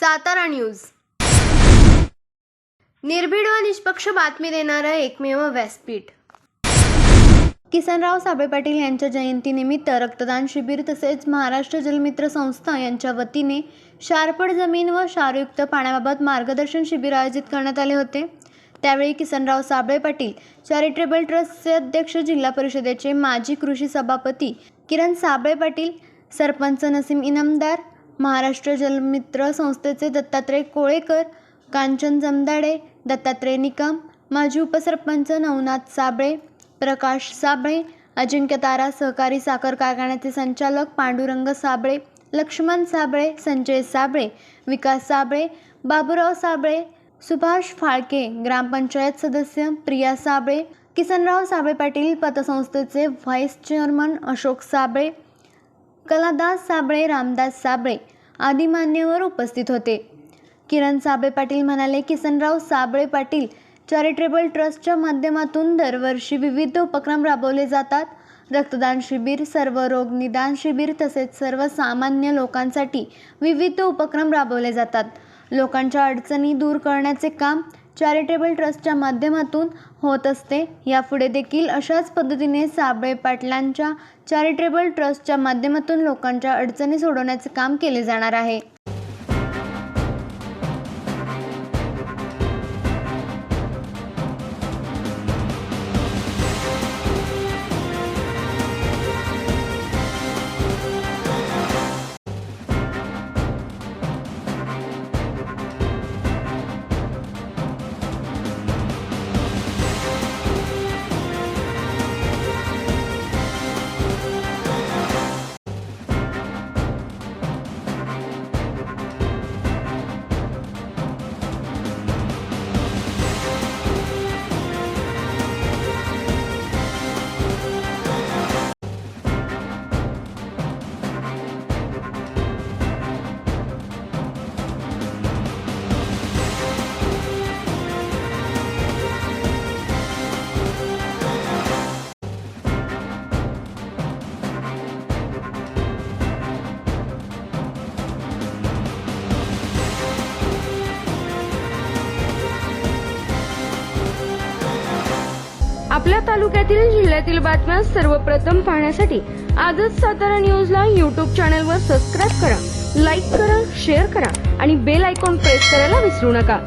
Satara news, निर्भीड व निष्पक्ष बातमी देणारं एकमेव व्यासपीठ। किसनराव साबळे पाटील यांच्या जयंतीनिमित्त रक्तदान शिबिर तसेच महाराष्ट्र जलमित्र संस्था यांच्या वतीने क्षारपड जमीन व क्षारयुक्त पाण्याबाबत मार्गदर्शन शिबिर आयोजित करण्यात आले होते। त्यावेळी किसनराव साबळे पाटील चॅरिटेबल ट्रस्टचे अध्यक्ष, जिल्हा परिषदेचे माजी कृषी सभापती किरण साबळे पाटील, सरपंच नसीम इनामदार, महाराष्ट्र जलमित्र संस्थेचे दत्तात्रय कोळेकर, कांचन जमदाडे, दत्तात्रय निकम, माजी उपसरपंच नवनाथ साबळे, प्रकाश साबळे, अजिंक्य तारा सहकारी साखर कारखान्याचे संचालक पांडुरंग साबळे, लक्ष्मण साबळे, संजय साबळे, विकास साबळे, बाबूराव साबळे, सुभाष फाळके, ग्रामपंचायत सदस्य प्रिया साबळे, किसनराव साबळे पाटील पतसंस्थेचे व्हाईस चेअरमन अशोक साबळे, कलादास साबळे, रामदास साबळे आदी मान्यवर उपस्थित होते। किरण साबळे पाटील म्हणाले, किसनराव साबळे पाटील चॅरिटेबल ट्रस्टच्या माध्यमातून दरवर्षी विविध उपक्रम राबवले जातात। रक्तदान शिबिर, सर्वरोग निदान शिबिर तसेच सर्वसामान्य लोकांसाठी विविध उपक्रम राबवले जातात। लोकांच्या अडचणी दूर करण्याचे काम चॅरिटेबल ट्रस्टच्या माध्यमातून होत असते। यापुढे देखील अशाच पद्धतीने साबळे पाटलांच्या चॅरिटेबल ट्रस्टच्या माध्यमातून लोकांच्या अडचणी सोडवण्याचे काम केले जाणार आहे। आपल्या तालुक्यातील जिल्ह्यातील बातम्या सर्वप्रथम पाहण्यासाठी आजच सातारा न्यूजला YouTube चॅनलवर सबस्क्राइब करा, लाईक करा, शेअर करा आणि बेल आयकॉन प्रेस करायला विसरू नका।